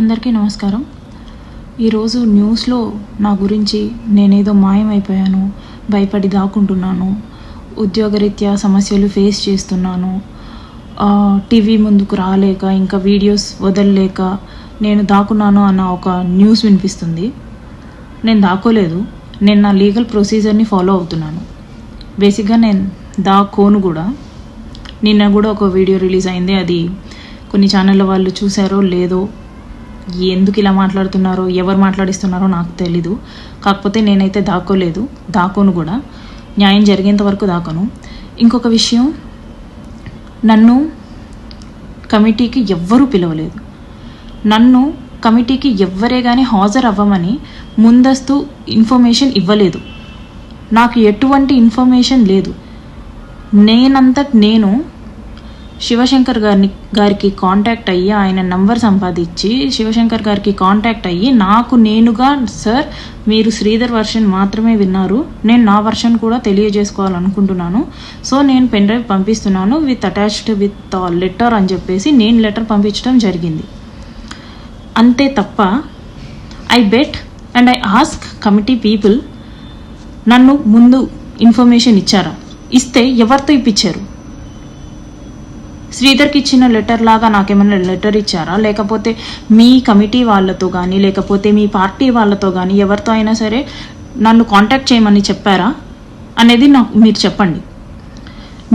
అందరికీ నమస్కారం. ఈరోజు న్యూస్లో నా గురించి నేనేదో మాయమైపోయాను, భయపడి దాక్కుంటున్నాను, ఉద్యోగరీత్యా సమస్యలు ఫేస్ చేస్తున్నాను, టీవీ ముందుకు రాలేక ఇంకా వీడియోస్ వదలలేక నేను దాక్కున్నాను అన్న ఒక న్యూస్ వినిపిస్తుంది. నేను దాక్కోలేదు. నేను నా లీగల్ ప్రొసీజర్ని ఫాలో అవుతున్నాను. బేసిక్గా నేను దాక్కోను కూడా. నిన్న కూడా ఒక వీడియో రిలీజ్ అయింది. అది కొన్ని ఛానళ్ళ వాళ్ళు చూసారో లేదో, ఎందుకు ఇలా మాట్లాడుతున్నారో, ఎవరు మాట్లాడిస్తున్నారో నాకు తెలీదు. కాకపోతే నేనైతే దాక్కోలేదు, దాక్కోను కూడా. న్యాయం జరిగేంత వరకు దాక్కోను. ఇంకొక విషయం, నన్ను కమిటీకి ఎవ్వరూ పిలవలేదు. నన్ను కమిటీకి ఎవ్వరే కానీ హాజరు అవ్వమని ముందస్తు ఇన్ఫర్మేషన్ ఇవ్వలేదు. నాకు ఎటువంటి ఇన్ఫర్మేషన్ లేదు. నేను శివశంకర్ గారికి కాంటాక్ట్ అయ్యి, ఆయన నంబర్ సంపాదించి శివశంకర్ గారికి కాంటాక్ట్ అయ్యి నాకు నేనుగా, సార్ మీరు శ్రీధర్ వర్షన్ మాత్రమే విన్నారు, నేను నా వర్షన్ కూడా తెలియజేసుకోవాలనుకుంటున్నాను, సో నేను పెన్ డ్రైవ్ పంపిస్తున్నాను విత్ అటాచ్డ్ విత్ లెటర్ అని చెప్పేసి నేను లెటర్ పంపించడం జరిగింది. అంతే తప్ప I bet and I ask committee people, నన్ను ముందు ఇన్ఫర్మేషన్ ఇచ్చారా? ఇస్తే ఎవరితో ఇప్పించారు? శ్రీధర్కి ఇచ్చిన లెటర్ లాగా నాకేమైనా లెటర్ ఇచ్చారా? లేకపోతే మీ కమిటీ వాళ్ళతో కానీ, లేకపోతే మీ పార్టీ వాళ్ళతో కానీ ఎవరితో అయినా సరే నన్ను కాంటాక్ట్ చేయమని చెప్పారా అనేది నాకు మీరు చెప్పండి.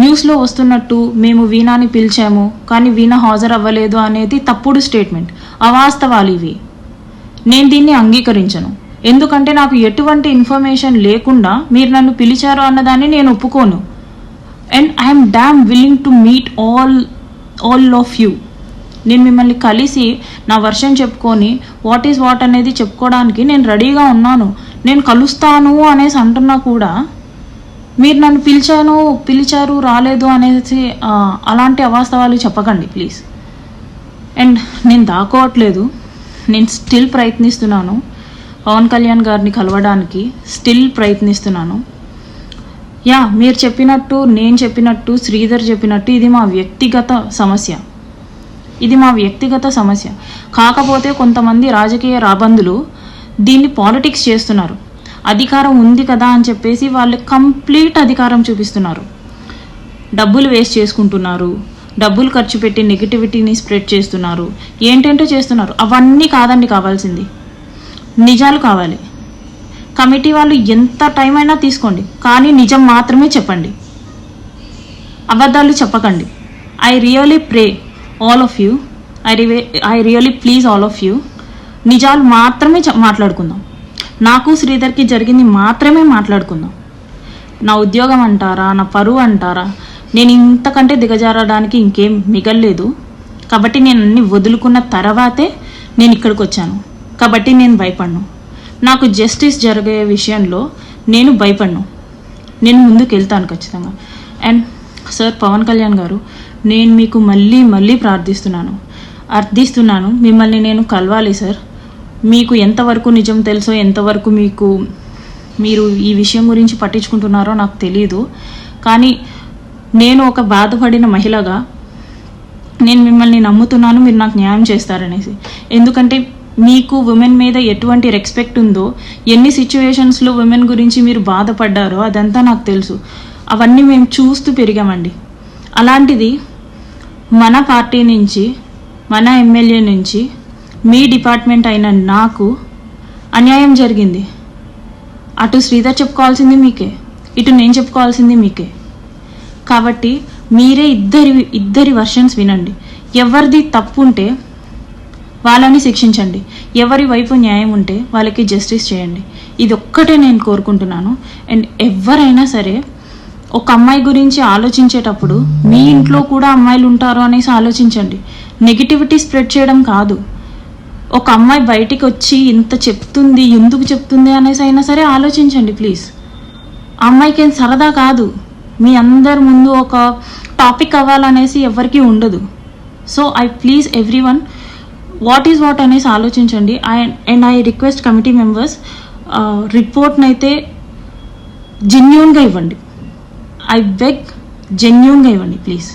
న్యూస్లో వస్తున్నట్టు మేము వీణాని పిలిచాము కానీ వీణ హాజరు అవ్వలేదు అనేది తప్పుడు స్టేట్మెంట్, అవాస్తవాలు ఇవి. నేను దీన్ని అంగీకరించను. ఎందుకంటే నాకు ఎటువంటి ఇన్ఫర్మేషన్ లేకుండా మీరు నన్ను పిలిచారు అన్నదాన్ని నేను ఒప్పుకోను. And I'm dam willing to meet all of you. నేను మిమ్మల్ని కలిసి నా వర్షన్ చెప్పుకొని వాట్ ఈజ్ వాట్ అనేది చెప్పుకోవడానికి నేను రెడీగా ఉన్నాను. నేను కలుస్తాను అనేసి అంటున్నా కూడా మీరు నన్ను పిలిచారు రాలేదు అనేసి అలాంటి అవాస్తవాలు చెప్పకండి ప్లీజ్. అండ్ నేను దాక్కోవట్లేదు. నేను స్టిల్ ప్రయత్నిస్తున్నాను పవన్ కళ్యాణ్ గారిని కలవడానికి, స్టిల్ ప్రయత్నిస్తున్నాను. మీరు చెప్పినట్టు, నేను చెప్పినట్టు, శ్రీధర్ చెప్పినట్టు ఇది మా వ్యక్తిగత సమస్య. కాకపోతే కొంతమంది రాజకీయ రాబందులు దీన్ని పాలిటిక్స్ చేస్తున్నారు. అధికారం ఉంది కదా అని చెప్పేసి వాళ్ళు కంప్లీట్ అధికారం చూపిస్తున్నారు. డబ్బులు వేస్ట్ చేసుకుంటున్నారు, డబ్బులు ఖర్చు పెట్టి నెగిటివిటీని స్ప్రెడ్ చేస్తున్నారు, ఏంటంటో చేస్తున్నారు. అవన్నీ కాదండి కావాల్సింది, నిజాలు కావాలి. కమిటీ వాళ్ళు ఎంత టైం అయినా తీసుకోండి, కానీ నిజం మాత్రమే చెప్పండి, అబద్ధాలు చెప్పకండి. I really pray all of you, I really please all of you, నిజాలు మాత్రమే మాట్లాడుకుందాం. నాకు శ్రీధర్కి జరిగింది మాత్రమే మాట్లాడుకుందాం. నా ఉద్యోగం అంటారా, నా పరువు అంటారా, నేను ఇంతకంటే దిగజారడానికి ఇంకేం మిగల్లేదు. కాబట్టి నేను అన్ని వదులుకున్న తర్వాతే నేను ఇక్కడికి వచ్చాను. కాబట్టి నేను భయపడను. నాకు జస్టిస్ జరిగే విషయంలో నేను భయపడను. నేను ముందుకు వెళ్తాను ఖచ్చితంగా. అండ్ సార్ పవన్ కళ్యాణ్ గారు, నేను మీకు మళ్ళీ అర్థిస్తున్నాను, మిమ్మల్ని నేను కలవాలి సార్. మీకు ఎంతవరకు నిజం తెలుసో, ఎంతవరకు మీరు ఈ విషయం గురించి పట్టించుకుంటున్నారో నాకు తెలీదు. కానీ నేను ఒక బాధపడిన మహిళగా నేను మిమ్మల్ని నమ్ముతున్నాను, మీరు నాకు న్యాయం చేస్తారనేసి. ఎందుకంటే మీకు ఉమెన్ మీద ఎటువంటి రెస్పెక్ట్ ఉందో, ఎన్ని సిచ్యువేషన్స్లో ఉమెన్ గురించి మీరు బాధపడ్డారో అదంతా నాకు తెలుసు. అవన్నీ మేము చూస్తూ పెరిగామండి. అలాంటిది మన పార్టీ నుంచి, మన ఎమ్మెల్యే నుంచి, మీ డిపార్ట్మెంట్ అయిన నాకు అన్యాయం జరిగింది. అటు శ్రీధర్ చెప్పుకోవాల్సింది మీకే, ఇటు నేను చెప్పుకోవాల్సింది మీకే. కాబట్టి మీరే ఇద్దరి వర్షన్స్ వినండి. ఎవరిది తప్పు ఉంటే వాళ్ళని శిక్షించండి, ఎవరి వైపు న్యాయం ఉంటే వాళ్ళకి జస్టిస్ చేయండి. ఇది ఒక్కటే నేను కోరుకుంటున్నాను. అండ్ ఎవరైనా సరే ఒక అమ్మాయి గురించి ఆలోచించేటప్పుడు మీ ఇంట్లో కూడా అమ్మాయిలు ఉంటారు అనేసి ఆలోచించండి. నెగిటివిటీ స్ప్రెడ్ చేయడం కాదు. ఒక అమ్మాయి బయటికి వచ్చి ఇంత చెప్తుంది, ఎందుకు చెప్తుంది అనేసి అయినా సరే ఆలోచించండి ప్లీజ్. అమ్మాయికి ఏం సరదా కాదు, మీ అందరి ముందు ఒక టాపిక్ అవ్వాలనేసి ఎవరికీ ఉండదు. So I please every one, what is what అనేసి ఆలోచించండి. And I request committee members, రిపోర్ట్ని అయితే జెన్యూన్గా ఇవ్వండి. ఐ బెగ్, జెన్యూన్గా ఇవ్వండి ప్లీజ్.